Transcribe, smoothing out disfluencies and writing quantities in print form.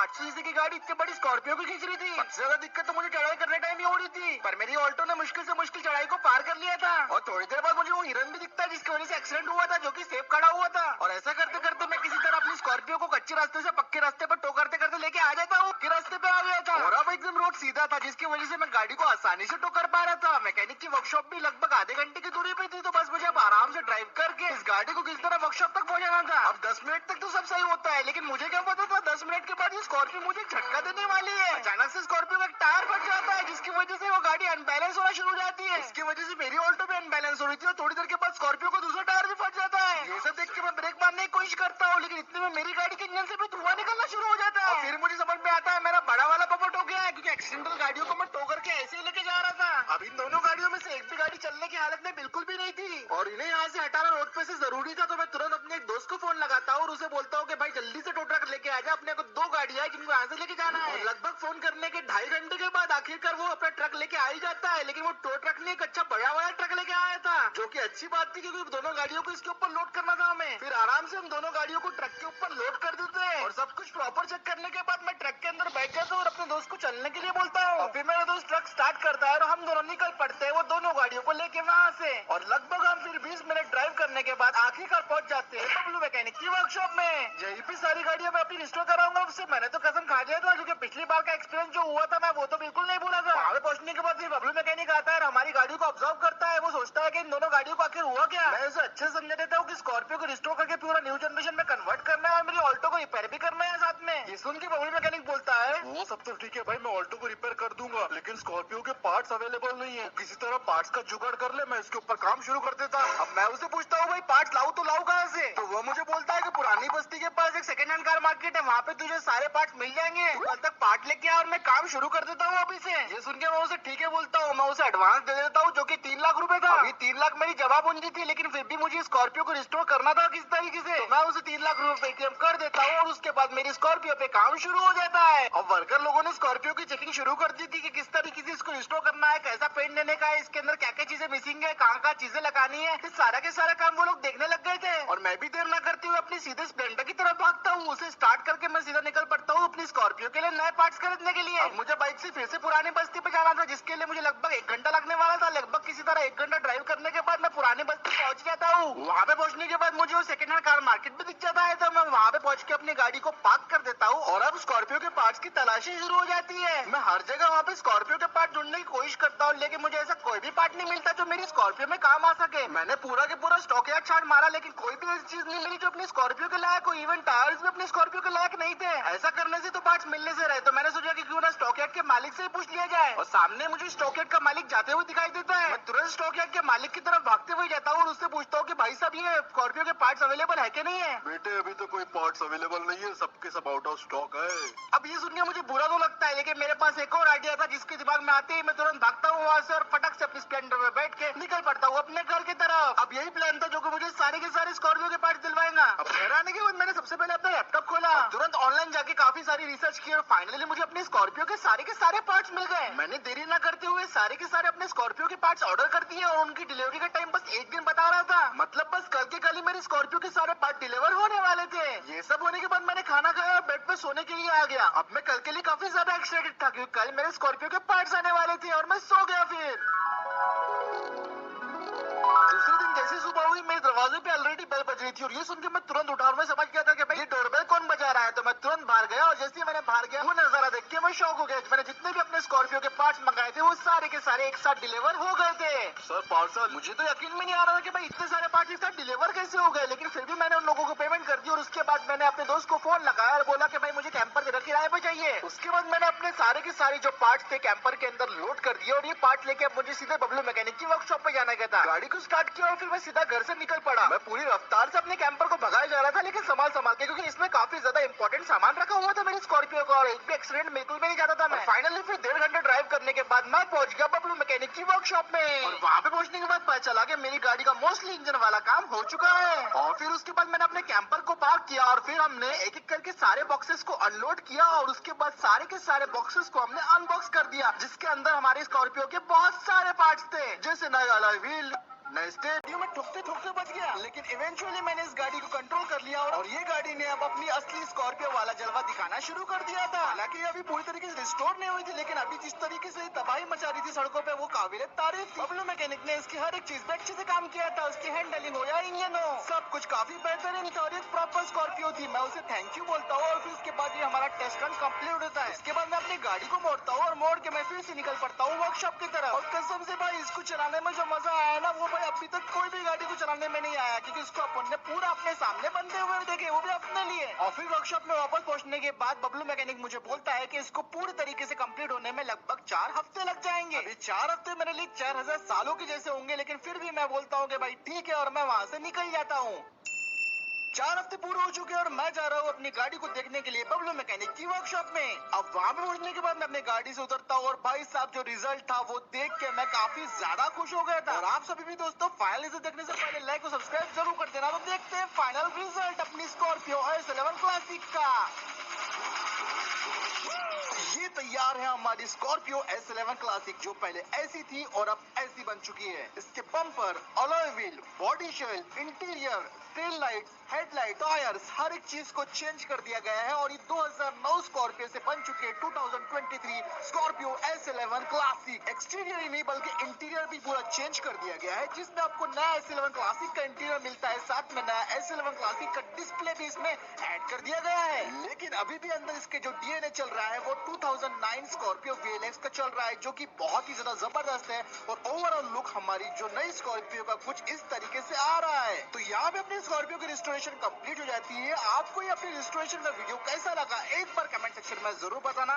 800 CC की गाड़ी इतनी बड़ी स्कॉर्पियो को खींच रही थी। सबसे ज्यादा दिक्कत तो मुझे चढ़ाई करने टाइम ही हो रही थी, पर मेरी ऑल्टो ने मुश्किल से मुश्किल चढ़ाई को पार कर लिया था। और थोड़ी देर बाद मुझे वो हिरन भी दिखता है जिसकी वजह से एक्सीडेंट हुआ था, जो कि सेफ खड़ा हुआ था। और ऐसा करते करते मैं किसी तरह अपनी स्कॉर्पियो को कच्चे रास्ते से पक्के रास्ते पर टो करते करते लेके आ जाता हूँ। पक्के रास्ते पे आ गया था और अब एकदम रोड सीधा था, जिसकी वजह से मैं गाड़ी को आसानी से टो कर पा रहा था। मैकेनिक की वर्कशॉप भी लगभग आधे घंटे की दूरी पे थी, तो बस मुझे अब आराम से ड्राइव करके इस गाड़ी को किस तरह वर्कशॉप तक पहुंचाना था। अब 10 मिनट तक तो सब सही होता है, लेकिन मुझे क्या पता था 10 मिनट के बाद ये स्कॉर्पियो मुझे झटका देने वाली है। अचानक से स्कॉर्पियो का एक टायर फट जाता है, जिसकी वजह से वो गाड़ी अनबैलेंस होना शुरू हो जाती है। इसकी वजह से मेरी ऑल्टो भी अनबैलेंस हो रही थी और थोड़ी देर के बाद स्कॉर्पियो को दूसरा टायर भी फट जाता है। ये सब देख के मैं ब्रेक मारने की कोशिश करता हूँ, लेकिन इतने में मेरी गाड़ी के इंजन से भी धुआं निकलना शुरू हो जाता है। और फिर मुझे समझ में आता है मेरा बड़ा वाला पपट हो गया है, क्योंकि एक्सीडेंटल गाड़ियों को मैं टो करके ऐसे ही लेके जा रहा था। अब इन दोनों गाड़ियों में से एक भी गाड़ी चलने की हालत में बिल्कुल भी नहीं थी और इन्हें यहाँ से हटाना रोड पे से जरूरी था। तो मैं तुरंत अपने एक दोस्त को फोन लगाता हूँ और उसे बोलता हूँ कि भाई जल्दी से टो ट्रक लेके आ जा, अपने को 2 गाड़ियां है जिनको यहाँ से लेके जाना है। लगभग फोन करने के 2.5 घंटे के बाद आखिरकार वो अपना ट्रक लेके आ ही जाता है, लेकिन वो टो ट्रक नहीं, एक अच्छा बड़ा वाला ट्रक लेके आया था, जो कि अच्छी बात थी क्योंकि दोनों गाड़ियों को इसके ऊपर लोड करना था हमें। फिर आराम से हम दोनों गाड़ियों को ट्रक के ऊपर लोड कर देते हैं और सब कुछ प्रॉपर चेक करने के बाद मैं ट्रक के अंदर बैठ जाता हूँ और अपने दोस्त को चलने के लिए बोलता हूँ। और फिर मेरा दोस्त ट्रक स्टार्ट करता है और हम दोनों निकल पड़ते हैं वो दोनों गाड़ियों को लेके वहाँ से। और लगभग हम फिर 20 मिनट ड्राइव करने के बाद आखिरकार पहुंच जाते हैं बबलू मैकेनिक की वर्कशॉप में। यही पे सारी गाड़ियां मैं अपनी रिस्टोर कराऊंगा उससे, मैंने तो कसम खा लिया था, क्योंकि पिछली बार का एक्सपीरियंस जो हुआ था मैं वो तो बिल्कुल नहीं भूला था। वहाँ पे पहुंचने के बाद फिर बबलू मैकेनिक आता है और हमारी गाड़ी को ऑब्जर्व करता है। वो सोचता है कि इन दोनों गाड़ियों को आखिर हुआ क्या। मैं उसे अच्छे से समझा देता हूँ कि स्कॉर्पियो को रिस्टोर करके पूरा न्यू जनरेशन में कन्वर्ट करना है और मेरी ऑल्टो को रिपेयर भी करना है साथ में। ये सुन के बबलू मैकेनिक बोलता है, वो सब तो ठीक है भाई, मैं ऑल्टो को रिपेयर कर दूंगा, लेकिन स्कॉर्पियो के पार्ट्स अवेलेबल नहीं है, किसी तरह पार्ट्स का जुगाड़ कर ले, मैं इसके ऊपर काम शुरू कर देता। अब मैं उसे पूछता हूँ भाई पार्ट्स लाऊं तो लाऊं कहाँ से, तो वो मुझे बोलता है कि पुरानी बस्ती के पास एक सेकंड हैंड कार मार्केट है, वहाँ पे तुझे सारे पार्ट्स मिल जाएंगे, कल तक पार्ट लेके आ और मैं काम शुरू कर देता हूँ अभी से। ये सुन के मैं उसे ठीक है बोलता हूँ, मैं उसे एडवांस दे देता हूँ जो कि 3 लाख रुपए था। अभी 3 लाख मेरी जवाब पूंजी थी, लेकिन फिर भी मुझे स्कॉर्पियो को रिस्टोर करना था किस तरीके से, तो मैं उसे 3 लाख रुपए पेटीएम कर देता हूँ और उसके बाद मेरी स्कॉर्पियो पे काम शुरू हो जाता है। और वर्कर लोगों ने स्कॉर्पियो की चेकिंग शुरू कर दी थी कि किस तरीके से इसको रिस्टोर करना है, कैसा पेंट देने का है, इसके अंदर क्या क्या चीजें मिसिंग है, कहाँ कहाँ चीजें लगानी है, सारा के सारा काम वो लोग देखने लग गए थे। और मैं भी देर न करते हुए अपनी सीधे स्प्लेंडर की तरफ भागता हूँ। उसे स्टार्ट करके मैं सीधा निकल पड़ता हूँ अपनी स्कॉर्पियो के लिए नए पार्ट्स खरीदने के लिए। अब मुझे बाइक से फिर से पुरानी बस्ती पे जाना था, जिसके लिए मुझे लगभग 1 घंटा लगने वाला था। लगभग किसी तरह 1 घंटा ड्राइव करने के बाद मैं पुरानी बस्ती पहुंच जाता हूँ। वहाँ पे पहुंचने के बाद मुझे वो सेकंड हैंड कार मार्केट भी दिख जाता है, तो मैं वहाँ पे पहुंच के अपनी गाड़ी को पार्क कर देता हूँ और अब स्कॉर्पियो के पार्ट्स की तलाशी शुरू हो जाती है। मैं हर जगह वहाँ पे स्कॉर्पियो के पार्ट ढूंढने की कोशिश करता हूँ, लेकिन मुझे ऐसा कोई भी पार्ट नहीं मिलता जो मेरी स्कॉर्पियो में काम आ सके। मैंने पूरा के पूरा स्टॉक यार्ड छाट मारा, लेकिन कोई भी ऐसी चीज नहीं मिली जो अपनी स्कॉर्पियो के लायक हो। इवन टायर्स भी अपनी स्कॉर्पियो के लायक नहीं थे। ऐसा करने से तो पार्ट्स मिलने से रहे, तो मैंने सोचा कि क्यों ना स्टॉक यार्ड के मालिक से ही पूछ लिया जाए। और सामने मुझे स्टॉक यार्ड का मालिक जाते हुए दिखाई देता है। मैं तुरंत स्टॉक यार्ड के मालिक की तरफ भागते हुए जाता हूँ और उससे पूछता हूँ कि भाई साहब ये स्कॉर्पियो के पार्ट्स अवेलेबल है कि नहीं है। बेटे अभी तो कोई पार्ट्स अवेलेबल नहीं है, सबके सब आउट ऑफ स्टॉक है। अब ये सुन के मुझे बुरा तो लगता है, लेकिन मेरे पास एक और आइडिया था जिसके दिमाग में आते ही मैं तुरंत भागता हूँ वहाँ से और फटक से अपनी स्प्लेंडर में बैठ के निकल पड़ता हूँ अपने घर की तरफ। अब यही प्लान था जो कि मुझे सारे के सारे स्कॉर्पियो के पार्ट्स दिलवाएगा। अब घर आने के बाद मैंने सबसे पहले अपना लैपटॉप खोला, तुरंत ऑनलाइन जाके काफी सारी रिसर्च की और फाइनली मुझे अपने स्कॉर्पियो के सारे पार्ट्स मिल गए। मैंने देरी न करते हुए सारे के सारे अपने स्कॉर्पियो के पार्ट्स ऑर्डर कर दिए और उनकी डिलीवरी का टाइम बस 1 दिन बता रहा था। मतलब बस कल के कल ही मेरी स्कॉर्पियो के सारे पार्ट डिलीवर होने वाले थे। ये सब होने के बाद मैंने खाना खाया और बेड पे सोने के लिए आ गया। अब मैं कल के लिए काफी ज्यादा एक्साइटेड था क्योंकि कल मेरे स्कॉर्पियो के पार्ट्स आने वाले थे और मैं सो गया। फिर दूसरे दिन जैसे सुबह हुई मेरे दरवाजे पे ऑलरेडी बेल बज रही थी और ये सुन के मैं तुरंत उठा और मैं समझ गया था कि भाई ये डोरबेल कौन बजा रहा है, तो मैं तुरंत बाहर गया और जैसे ही मैंने बाहर गया वो नजारा देख के मैं शॉक हो गया। मैंने जितने भी अपने स्कॉर्पियो के पार्ट्स मंगाए थे वो सारे के सारे एक साथ डिलीवर हो गए थे। सर पार्सल मुझे तो यकीन में नहीं आ रहा था कि भाई इतने सारे पार्ट्स एक साथ डिलीवर कैसे हो गए, लेकिन फिर भी मैंने उन लोगों को पेमेंट कर दी और उसके बाद मैंने अपने दोस्त को फोन लगाया और बोला कि भाई मुझे कैंपर जगह किराए पे चाहिए। उसके बाद मैंने अपने सारे के सारे जो पार्ट्स थे कैंपर के अंदर लोड कर दिए और ये पार्ट लेके अब मुझे सीधे बबलू मैकेनिक की वर्कशॉप पे जाना था। गाड़ी को स्टार्ट किया और फिर मैं सीधा घर से निकल पड़ा। मैं पूरी रफ्तार से अपने कैंपर को भगाया जा रहा था, लेकिन संभाल संभाल के, क्योंकि इसमें काफी ज्यादा इंपॉर्टेंट सामान रखा हुआ था मेरी स्कॉर्पियो का और एक भी एक्सीडेंट बिल्कुल भी नहीं जाता था। मैं फाइनली फिर 1.5 घंटे ड्राइव करने के बाद मैं पहुंच गया बबलू मैकेनिक की वर्कशॉप में और वहाँ पे पहुंचने के बाद पता चला कि मेरी गाड़ी का मोस्टली इंजन वाला काम हो चुका है। और फिर उसके बाद मैंने अपने कैंपर को पार्क किया और फिर हमने एक एक करके सारे बॉक्सेस को अनलोड किया और उसके बाद सारे के सारे बॉक्सेस को हमने अनबॉक्स कर दिया, जिसके अंदर हमारे स्कॉर्पियो के बहुत सारे पार्ट्स थे, जैसे नया अलॉय व्हील, नेक्स्ट डे मैं ठोकते ठोकते बच गया, लेकिन इवेंचुअली मैंने इस गाड़ी को कंट्रोल कर लिया और ये गाड़ी ने अब अपनी असली स्कॉर्पियो वाला जलवा दिखाना शुरू कर दिया था। हालांकि अभी पूरी तरीके से रिस्टोर नहीं हुई थी, लेकिन अभी जिस तरीके से तबाही मचा रही थी सड़कों पे वो काबिल तारीफ थी। बबलू मैकेनिक ने इसकी हर एक चीज पे अच्छे से काम किया था, उसकी हैंडलिंग हो या इंजन हो, सब कुछ काफी बेहतरीन था और एक प्रॉपर स्कॉर्पियो थी। मैं उसे थैंक यू बोलता हूँ और फिर उसके बाद ये हमारा टेस्ट रन कंप्लीट होता है। इसके बाद मैं अपनी गाड़ी को मोड़ता हूँ और मोड़ के मैं फिर से निकल पड़ता हूँ वर्कशॉप की तरफ। और कसम से भाई इसको चलाने में जो मजा आया ना, वो भाई अभी तक कोई भी गाड़ी को चलाने में नहीं आया, क्योंकि इसको अपन ने पूरा अपने सामने बनते हुए देखे, वो भी अपने लिए। और फिर वर्कशॉप में वापस पहुंचने के बाद बबलू मैकेनिक मुझे बोलता है कि इसको पूरी तरीके से कंप्लीट होने में लगभग 4 हफ्ते लग जाएंगे। अभी 4 हफ्ते मेरे लिए 4000 सालों के जैसे होंगे, लेकिन फिर भी मैं बोलता हूँ कि भाई ठीक है, और मैं वहाँ से निकल जाता हूँ। 4 हफ्ते पूरे हो चुके हैं और मैं जा रहा हूँ अपनी गाड़ी को देखने के लिए बबलू मैकेनिक की वर्कशॉप में। अब वहाँ पे पहुंचने के बाद मैं अपनी गाड़ी से उतरता हूँ और भाई साहब जो रिजल्ट था वो देख के मैं काफी ज्यादा खुश हो गया था। और आप सभी भी दोस्तों फाइनल रिजल्ट देखने से पहले लाइक और सब्सक्राइब जरूर कर देना। तो देखते हैं फाइनल रिजल्ट अपनी स्कॉर्पियो S11 क्लासिक का। ये तैयार है हमारी स्कॉर्पियो S11 क्लासिक, जो पहले ऐसी थी और अब ऐसी बन चुकी है। इसके bumper, alloy wheel, body shell, interior, tail light, headlight, tyres, हर एक चीज को चेंज कर दिया गया है और ये 2009 स्कॉर्पियो से बन चुके 2023 स्कॉर्पियो S11 क्लासिक। एक्सटीरियर ही नहीं बल्कि इंटीरियर भी पूरा चेंज कर दिया गया है, जिसमें आपको नया S11 क्लासिक का इंटीरियर मिलता है, साथ में नया S11 क्लासिक का डिस्प्ले भी इसमें ऐड कर दिया गया है। लेकिन अभी भी अंदर इसके जो डीएनए चल रहा है वो 2009 स्कॉर्पियो VLX का चल रहा है, जो कि बहुत ही ज्यादा जबरदस्त है। और ओवरऑल लुक हमारी जो नई स्कॉर्पियो का कुछ इस तरीके से आ रहा है। तो यहाँ पे अपनी स्कॉर्पियो की रिस्टोरेशन कंप्लीट हो जाती है। आपको ये अपनी रिस्टोरेशन का वीडियो कैसा लगा एक बार कमेंट सेक्शन में जरूर बताना।